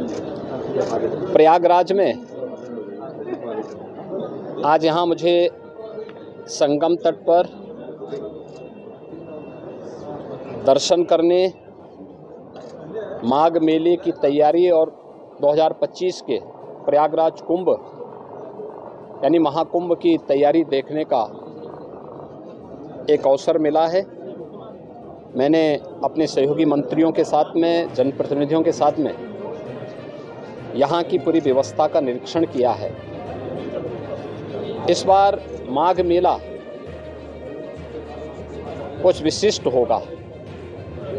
प्रयागराज में आज यहाँ मुझे संगम तट पर दर्शन करने, माघ मेले की तैयारी और 2025 के प्रयागराज कुंभ यानी महाकुंभ की तैयारी देखने का एक अवसर मिला है। मैंने अपने सहयोगी मंत्रियों के साथ में, जनप्रतिनिधियों के साथ में यहाँ की पूरी व्यवस्था का निरीक्षण किया है। इस बार माघ मेला कुछ विशिष्ट होगा।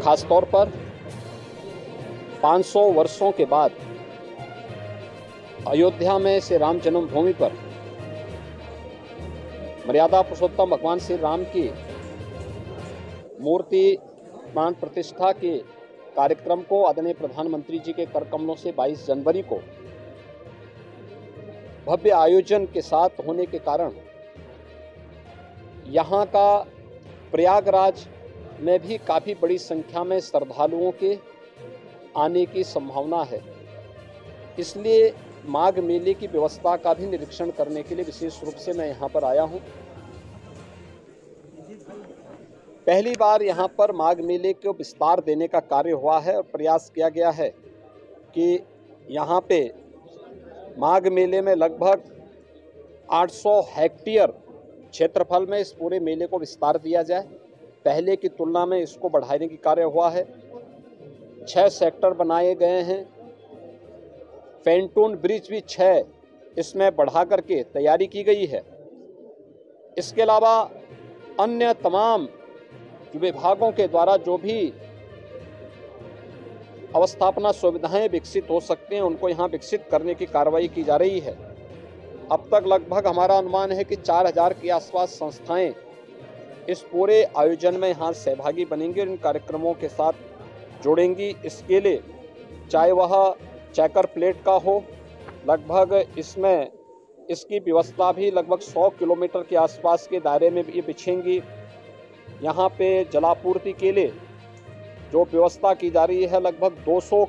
खास तौर पर 500 वर्षों के बाद अयोध्या में श्री राम जन्मभूमि पर मर्यादा पुरुषोत्तम भगवान श्री राम की मूर्ति प्राण प्रतिष्ठा के कार्यक्रम को आदरणीय प्रधानमंत्री जी के कर कमलों से 22 जनवरी को भव्य आयोजन के साथ होने के कारण यहाँ का प्रयागराज में भी काफ़ी बड़ी संख्या में श्रद्धालुओं के आने की संभावना है। इसलिए माघ मेले की व्यवस्था का भी निरीक्षण करने के लिए विशेष रूप से मैं यहाँ पर आया हूँ। पहली बार यहाँ पर माघ मेले को विस्तार देने का कार्य हुआ है और प्रयास किया गया है कि यहाँ पे माघ मेले में लगभग 800 हेक्टेयर क्षेत्रफल में इस पूरे मेले को विस्तार दिया जाए। पहले की तुलना में इसको बढ़ाने की कार्य हुआ है। 6 सेक्टर बनाए गए हैं। पेंटून ब्रिज भी 6 इसमें बढ़ा करके तैयारी की गई है। इसके अलावा अन्य तमाम विभागों के द्वारा जो भी अवस्थापना सुविधाएं विकसित हो सकते हैं उनको यहाँ विकसित करने की कार्रवाई की जा रही है। अब तक लगभग हमारा अनुमान है कि 4000 के आसपास संस्थाएं इस पूरे आयोजन में यहाँ सहभागी बनेंगी और इन कार्यक्रमों के साथ जुड़ेंगी। इसके लिए चाहे वह चेकर प्लेट का हो, लगभग इसमें इसकी व्यवस्था भी लगभग 100 किलोमीटर के आसपास के दायरे में ये बिछेंगी। यहाँ पे जलापूर्ति के लिए जो व्यवस्था की जा रही है, लगभग 200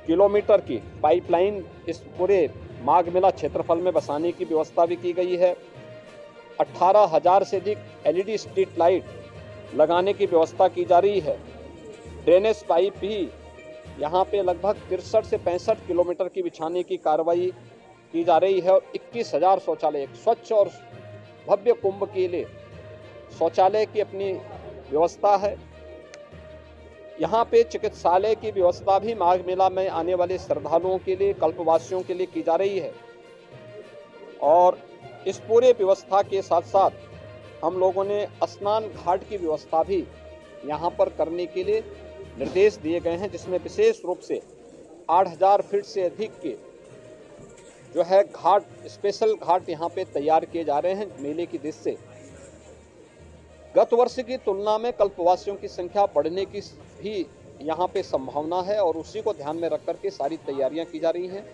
किलोमीटर की पाइपलाइन इस पूरे माघ मेला क्षेत्रफल में बसाने की व्यवस्था भी की गई है। 18,000 से अधिक LED स्ट्रीट लाइट लगाने की व्यवस्था की जा रही है। ड्रेनेज पाइप भी यहाँ पे लगभग 63 से 65 किलोमीटर की बिछाने की कार्रवाई की जा रही है और 21,000 शौचालय, एक स्वच्छ और भव्य कुंभ के लिए शौचालय की अपनी व्यवस्था है। यहाँ पे चिकित्सालय की व्यवस्था भी माघ मेला में आने वाले श्रद्धालुओं के लिए, कल्पवासियों के लिए की जा रही है। और इस पूरे व्यवस्था के साथ साथ हम लोगों ने स्नान घाट की व्यवस्था भी यहाँ पर करने के लिए निर्देश दिए गए हैं, जिसमें विशेष रूप से 8000 फीट से अधिक के जो है घाट, स्पेशल घाट यहाँ पे तैयार किए जा रहे हैं मेले की दृष्टि से। गत वर्ष की तुलना में कल्पवासियों की संख्या बढ़ने की भी यहाँ पे संभावना है और उसी को ध्यान में रख करके सारी तैयारियां की जा रही हैं।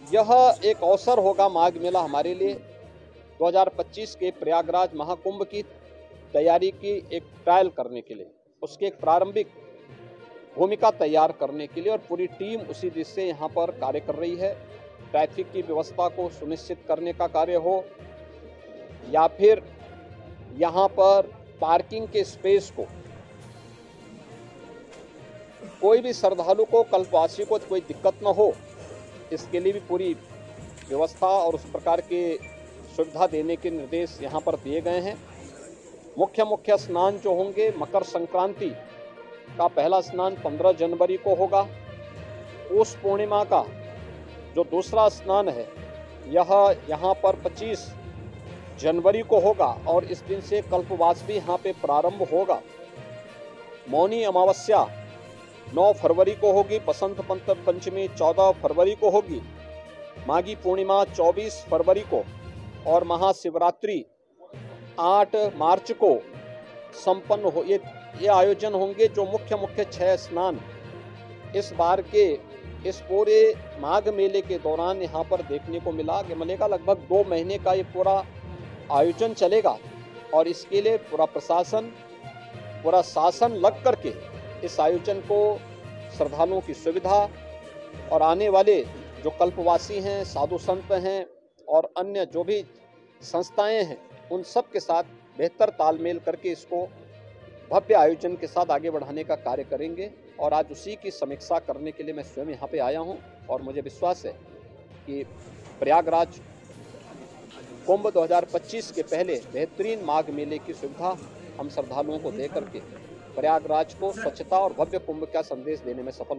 यह एक अवसर होगा माघ मेला हमारे लिए 2025 के प्रयागराज महाकुंभ की तैयारी की एक ट्रायल करने के लिए, उसकी एक प्रारंभिक भूमिका तैयार करने के लिए, और पूरी टीम उसी दिशा से यहाँ पर कार्य कर रही है। ट्रैफिक की व्यवस्था को सुनिश्चित करने का कार्य हो या फिर यहाँ पर पार्किंग के स्पेस को, कोई भी श्रद्धालु को, कल्पवासी को कोई दिक्कत न हो, इसके लिए भी पूरी व्यवस्था और उस प्रकार के सुविधा देने के निर्देश यहाँ पर दिए गए हैं। मुख्य स्नान जो होंगे, मकर संक्रांति का पहला स्नान 15 जनवरी को होगा। उस पूर्णिमा का जो दूसरा स्नान है यह यहाँ पर 25 जनवरी को होगा और इस दिन से कल्पवास भी यहाँ पे प्रारंभ होगा। मौनी अमावस्या 9 फरवरी को होगी। बसंत पंचमी 14 फरवरी को होगी। माघी पूर्णिमा 24 फरवरी को और महाशिवरात्रि 8 मार्च को संपन्न हो। ये आयोजन होंगे जो मुख्य 6 स्नान इस बार के इस पूरे माघ मेले के दौरान यहाँ पर देखने को मिलेगा। लगभग 2 महीने का ये पूरा आयोजन चलेगा और इसके लिए पूरा प्रशासन, पूरा शासन लग करके इस आयोजन को श्रद्धालुओं की सुविधा और आने वाले जो कल्पवासी हैं, साधु संत हैं और अन्य जो भी संस्थाएं हैं, उन सब के साथ बेहतर तालमेल करके इसको भव्य आयोजन के साथ आगे बढ़ाने का कार्य करेंगे। और आज उसी की समीक्षा करने के लिए मैं स्वयं यहाँ पे आया हूँ और मुझे विश्वास है कि प्रयागराज कुंभ 2025 के पहले बेहतरीन माघ मेले की सुविधा हम श्रद्धालुओं को दे करके प्रयागराज को स्वच्छता और भव्य कुंभ का संदेश देने में सफल